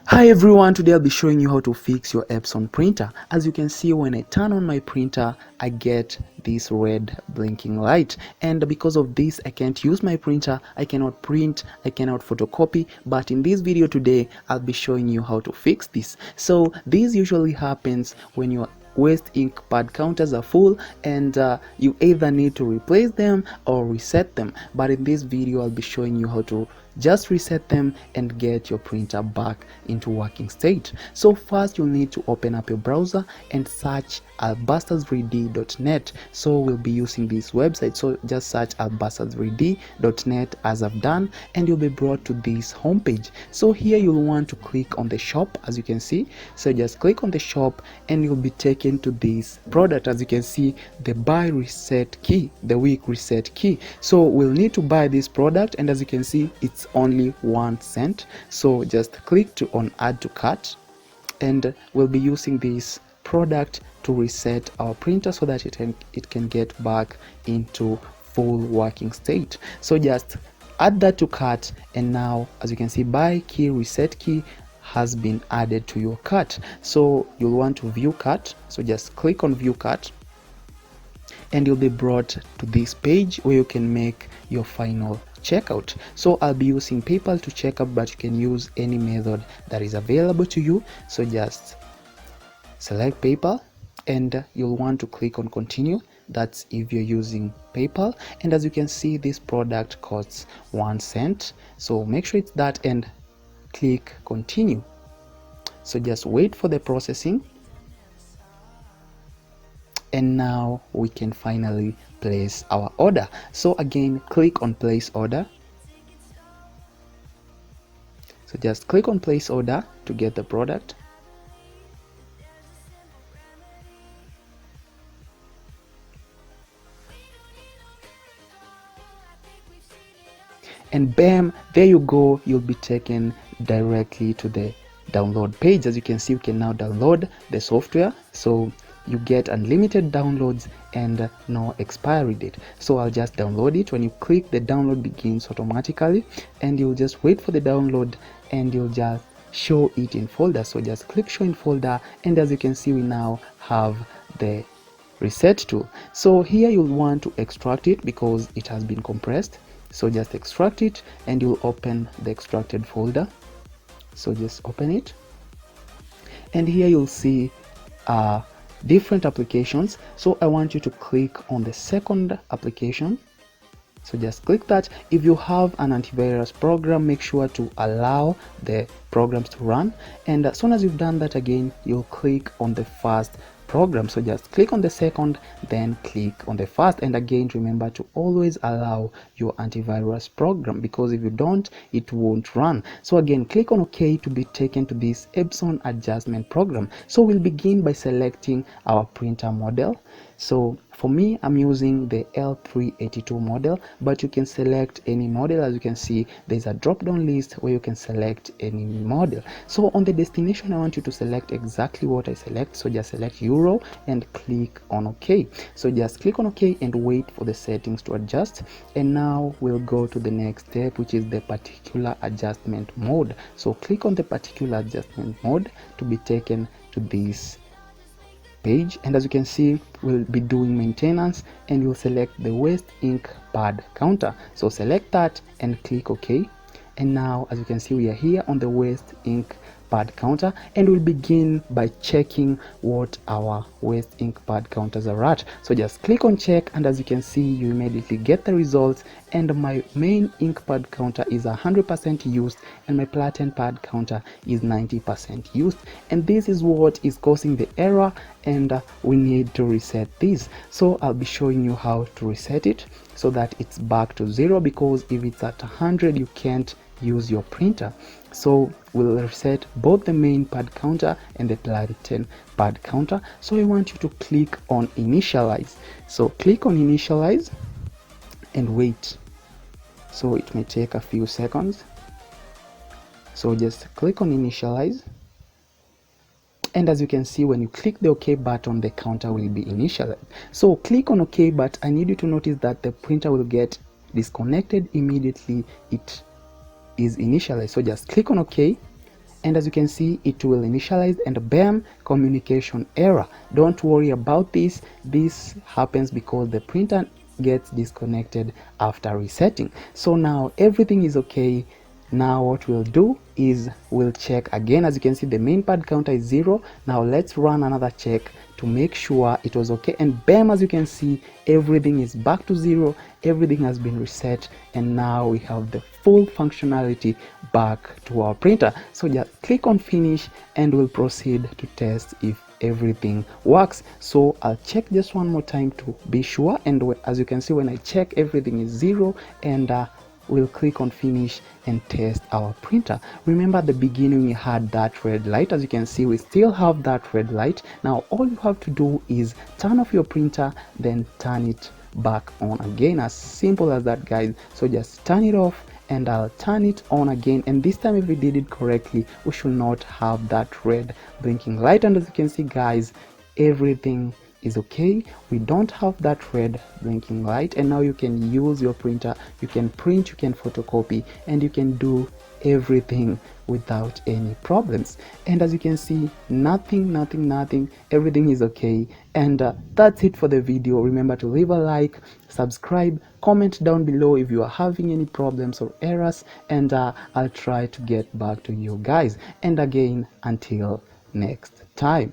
Hi everyone, today I'll be showing you how to fix your Epson printer. As you can see, when I turn on my printer, I get this red blinking light, and because of this I can't use my printer, I cannot print, I cannot photocopy. But in this video today I'll be showing you how to fix this. So this usually happens when your waste ink pad counters are full and you either need to replace them or reset them. But in this video I'll be showing you how to just reset them and get your printer back into working state. So first you'll need to open up your browser and search ʟɪꯙᴇ.net. so we'll be using this website, so just search ʟɪꯙᴇ.net as I've done, and you'll be brought to this homepage. So here you'll want to click on the shop, as you can see. So just click on the shop and you'll be taken to this product, as you can see, the buy reset key, the week reset key. So we'll need to buy this product, and as you can see it's only 1 cent. So just click on add to cart, and we'll be using this product to reset our printer so that it can get back into full working state. So just add that to cart, and now as you can see, buy key reset key has been added to your cart. So you'll want to view cart, so just click on view cart and you'll be brought to this page where you can make your final checkout. So I'll be using PayPal to check out, but you can use any method that is available to you. So just select PayPal and you'll want to click on continue. That's if you're using PayPal, and as you can see this product costs 1 cent, so make sure it's that and click continue. So just wait for the processing, and now we can finally place our order. So again, click on place order. So just click on place order to get the product. And bam, there you go, you'll be taken directly to the download page. As you can see, you can now download the software, so you get unlimited downloads and no expiry date. So I'll just download it. When you click, the download begins automatically, and you'll just wait for the download and you'll just show it in folder. So just click show in folder, and as you can see, we now have the reset tool. So here you'll want to extract it because it has been compressed. So just extract it and you'll open the extracted folder. So just open it, and here you'll see different applications. So I want you to click on the second application. So just click that. If you have an antivirus program, make sure to allow the programs to run, and as soon as you've done that, again you'll click on the first program. So just click on the second, then click on the first, and again remember to always allow your antivirus program, because if you don't, it won't run. So again, click on OK to be taken to this Epson adjustment program. So we'll begin by selecting our printer model. So for me, I'm using the L486 model, but you can select any model. As you can see, there's a drop down list where you can select any model. So on the destination, I want you to select exactly what I select. So just select Euro and click on OK. So just click on OK and wait for the settings to adjust. And now we'll go to the next step, which is the particular adjustment mode. So click on the particular adjustment mode to be taken to this page, and as you can see, we'll be doing maintenance, and you'll select the waste ink pad counter. So select that and click OK. And now as you can see, we are here on the waste ink pad counter, and we'll begin by checking what our waste ink pad counters are at. So just click on check, and as you can see, you immediately get the results, and my main ink pad counter is 100% used, and my platen pad counter is 90% used, and this is what is causing the error, and we need to reset this. So I'll be showing you how to reset it so that it's back to 0, because if it's at 100 you can't use your printer. So we'll reset both the main pad counter and the platen pad counter. So I want you to click on initialize. So click on initialize and wait. So it may take a few seconds. So just click on initialize, and as you can see, when you click the OK button, the counter will be initialized. So click on OK, but I need you to notice that the printer will get disconnected immediately it is initialized. So just click on OK, and as you can see, it will initialize, and bam, communication error. Don't worry about this. This happens because the printer gets disconnected after resetting. So now everything is okay. Now what we'll do is we'll check again. As you can see, the main pad counter is 0. Now let's run another check to make sure it was okay, and bam, as you can see, everything is back to 0. Everything has been reset, and now we have the full functionality back to our printer. So just click on finish and we'll proceed to test if everything works. So I'll check just one more time to be sure, and as you can see, when I check, everything is 0, and we'll click on finish and test our printer. Remember at the beginning we had that red light. As you can see, we still have that red light. Now all you have to do is turn off your printer, then turn it back on again. As simple as that, guys. So just turn it off and I'll turn it on again, and this time if we did it correctly, we should not have that red blinking light. And as you can see, guys, everything is okay. We don't have that red blinking light, and now you can use your printer. You can print, you can photocopy, and you can do everything without any problems. And as you can see, nothing, everything is okay. And that's it for the video. Remember to leave a like, subscribe, comment down below if you are having any problems or errors, and I'll try to get back to you guys. And again, until next time.